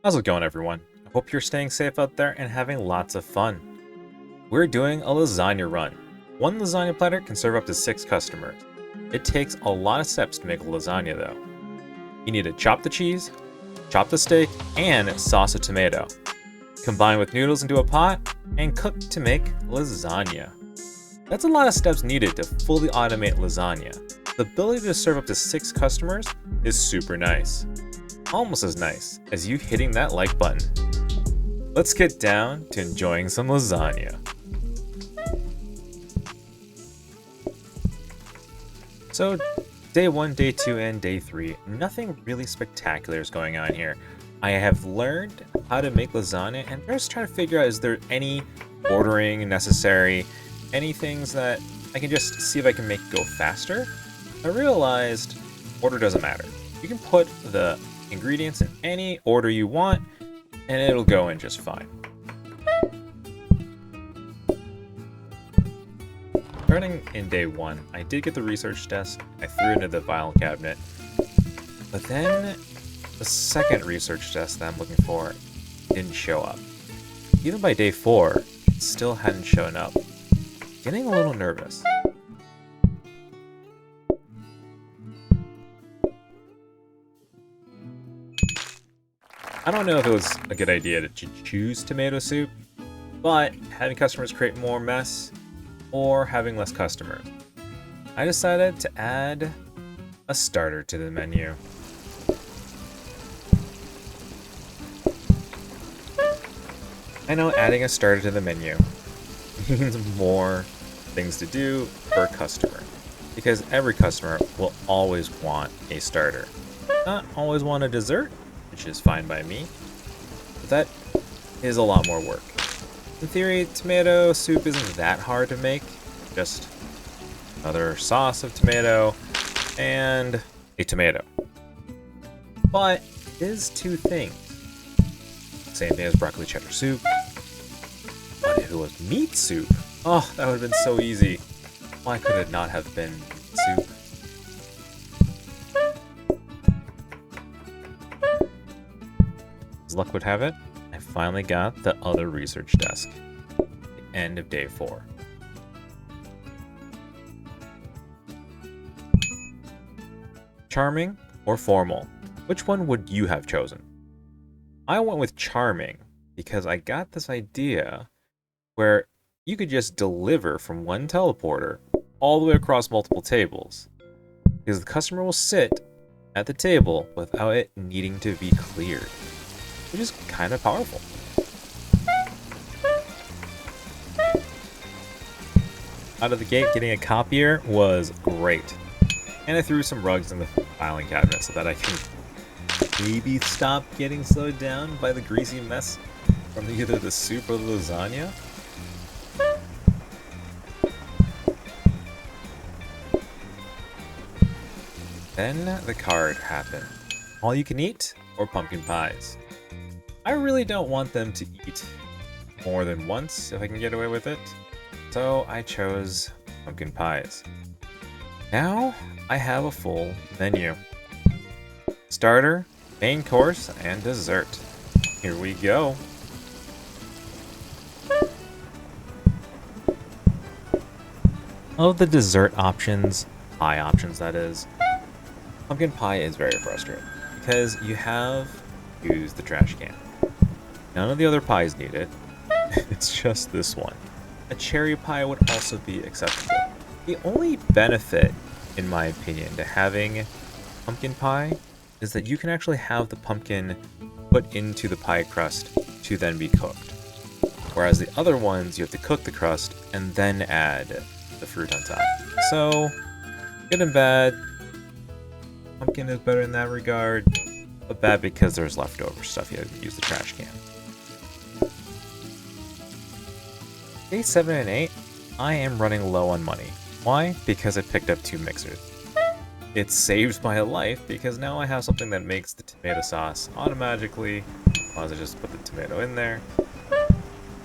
How's it going, everyone? I hope you're staying safe out there and having lots of fun. We're doing a lasagna run. One lasagna platter can serve up to 6 customers. It takes a lot of steps to make a lasagna though. You need to chop the cheese, chop the steak, and sauce a tomato. Combine with noodles into a pot and cook to make lasagna. That's a lot of steps needed to fully automate lasagna. The ability to serve up to 6 customers is super nice. Almost as nice as you hitting that like button. Let's get down to enjoying some lasagna. So, day 1, day 2, and day 3, nothing really spectacular is going on here. I have learned how to make lasagna and just trying to figure out is there any ordering necessary, any things that I can just see if I can make go faster. I realized order doesn't matter. You can put the ingredients in any order you want and it'll go in just fine. Starting in day 1, I did get the research desk, I threw it into the file cabinet, but then the second research desk that I'm looking for didn't show up. Even by day 4, it still hadn't shown up. Getting a little nervous. I don't know if it was a good idea to choose tomato soup, but having customers create more mess or having less customers. I decided to add a starter to the menu. I know adding a starter to the menu means more things to do per customer, because every customer will always want a starter. Not always want a dessert, which is fine by me, but that is a lot more work. In theory, tomato soup isn't that hard to make, just another sauce of tomato and a tomato. But it is 2 things. Same thing as broccoli cheddar soup. But if it was meat soup, oh, that would have been so easy. Why could it not have been soup? As luck would have it, I finally got the other research desk. At the end of day 4. Charming or formal? Which one would you have chosen? I went with charming because I got this idea where you could just deliver from one teleporter all the way across multiple tables. Because the customer will sit at the table without it needing to be cleared, which is kind of powerful. Out of the gate, getting a copier was great. And I threw some rugs in the filing cabinet so that I can maybe stop getting slowed down by the greasy mess from either the soup or the lasagna. Then the card happened. All you can eat or pumpkin pies. I really don't want them to eat more than once if I can get away with it, so I chose pumpkin pies. Now I have a full menu. Starter, main course, and dessert. Here we go. Of the dessert options, pie options that is, pumpkin pie is very frustrating because you have used the trash can. None of the other pies need it. It's just this one. A cherry pie would also be acceptable. The only benefit, in my opinion, to having pumpkin pie is that you can actually have the pumpkin put into the pie crust to then be cooked. Whereas the other ones, you have to cook the crust and then add the fruit on top. So, good and bad. Pumpkin is better in that regard, but bad because there's leftover stuff you have to use the trash can. Day 7 and 8, I am running low on money. Why? Because I picked up 2 mixers. It saved my life because now I have something that makes the tomato sauce automatically, as long as I just put the tomato in there. It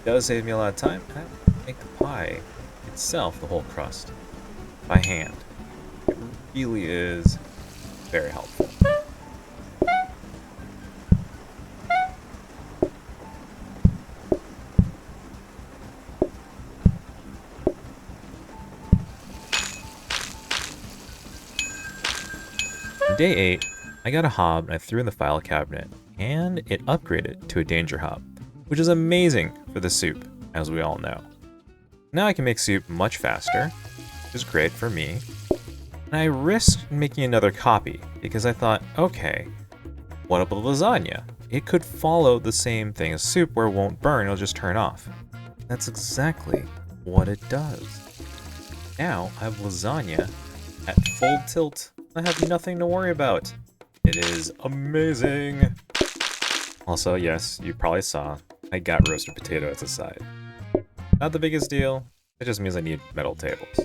does save me a lot of time, and I make the pie itself, the whole crust, by hand. It really is very helpful. day 8, I got a hob and I threw in the file cabinet, and it upgraded to a danger hob, which is amazing for the soup, as we all know. Now I can make soup much faster, which is great for me, and I risked making another copy because I thought, okay, what about lasagna? It could follow the same thing as soup where it won't burn, it'll just turn off. That's exactly what it does. Now I have lasagna at full tilt. I have nothing to worry about. It is amazing. Also, yes, you probably saw, I got roasted potato as a side. Not the biggest deal, it just means I need metal tables.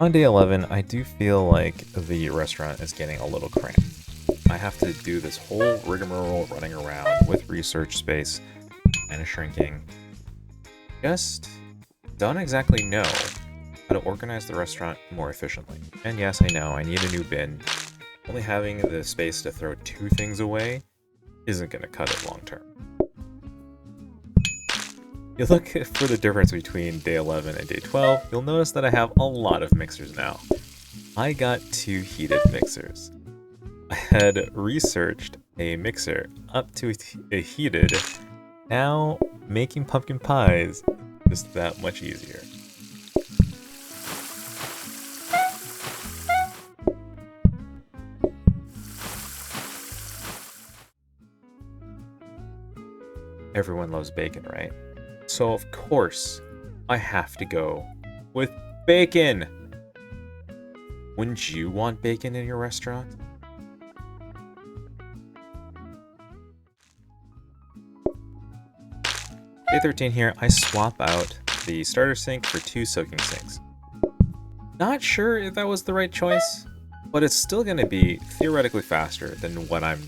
On day 11, I do feel like the restaurant is getting a little cramped. I have to do this whole rigmarole running around with research space and shrinking. Just don't exactly know how to organize the restaurant more efficiently. And yes, I know, I need a new bin. Only having the space to throw 2 things away isn't going to cut it long term. You look for the difference between day 11 and day 12, you'll notice that I have a lot of mixers now. I got 2 heated mixers. I had researched a mixer up to a heated. Now, making pumpkin pies is just that much easier. Everyone loves bacon, right? So of course, I have to go with bacon! Wouldn't you want bacon in your restaurant? Day 13 here, I swap out the starter sink for 2 soaking sinks. Not sure if that was the right choice, but it's still going to be theoretically faster than what I'm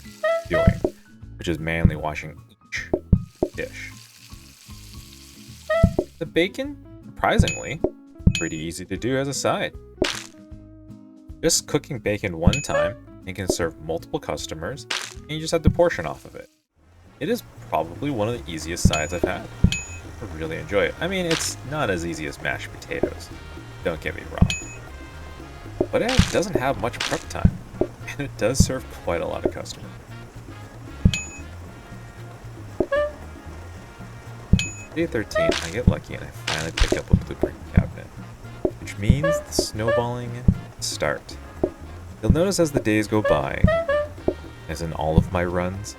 doing, which is manually washing each dish. The bacon, surprisingly, pretty easy to do as a side. Just cooking bacon one time, you can serve multiple customers, and you just have to portion off of it. It is probably one of the easiest sides I've had. I really enjoy it. I mean, it's not as easy as mashed potatoes, don't get me wrong. But it doesn't have much prep time, and it does serve quite a lot of customers. Day 13, I get lucky and I finally pick up a blueprint cabinet, which means the snowballing start. You'll notice as the days go by, as in all of my runs,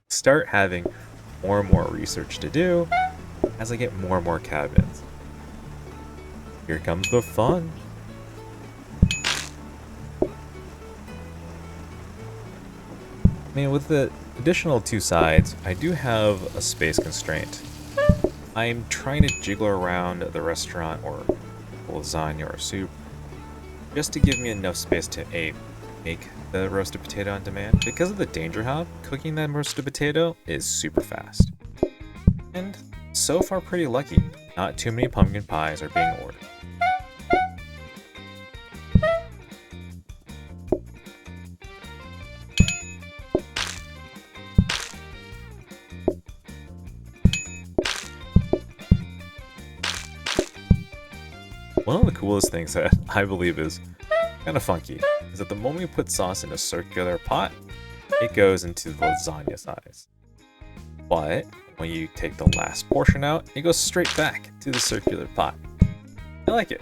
start having more and more research to do as I get more and more cabinets. Here comes the fun. I mean, with the additional 2 sides, I do have a space constraint. I'm trying to jiggle around the restaurant or lasagna or soup just to give me enough space to make the roasted potato on demand. Because of the danger hob, cooking that roasted potato is super fast. And so far pretty lucky, not too many pumpkin pies are being ordered. One of the coolest things that I believe is kind of funky is that the moment you put sauce in a circular pot, it goes into the lasagna size. But when you take the last portion out, it goes straight back to the circular pot. I like it.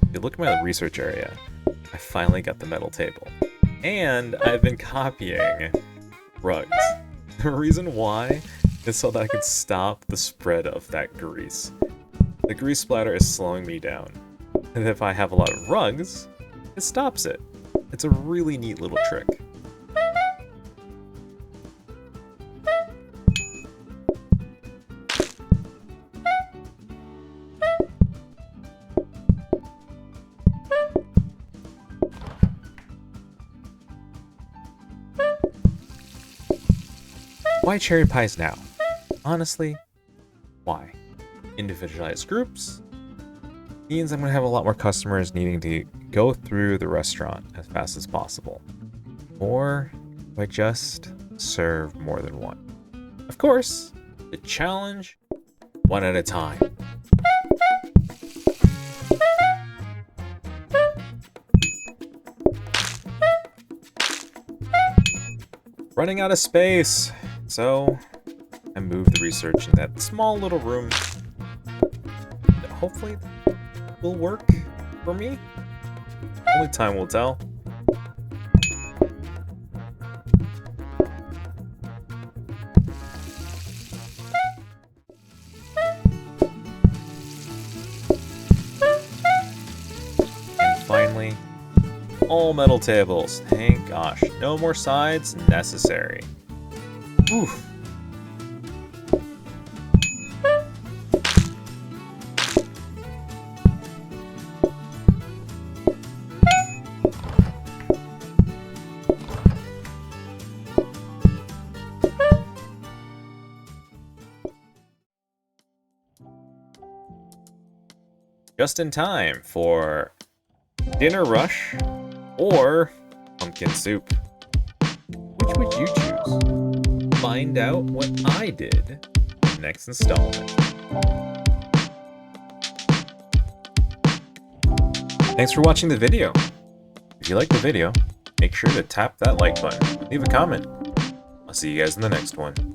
If you look at my research area, I finally got the metal table. And I've been copying rugs. The reason why is so that I could stop the spread of that grease. The grease splatter is slowing me down. And if I have a lot of rugs, it stops it. It's a really neat little trick. Why cherry pies now? Honestly, why? Individualized groups? means I'm going to have a lot more customers needing to go through the restaurant as fast as possible. Or if I just serve more than one. Of course, the challenge, one at a time. Running out of space, so I moved the research in that small little room that hopefully will work for me. Only time will tell. And finally, all metal tables. Thank gosh, no more sides necessary. Oof. Just in time for dinner rush or pumpkin soup. Which would you choose? Find out what I did in the next installment. Thanks for watching the video. If you liked the video, make sure to tap that like button. Leave a comment. I'll see you guys in the next one.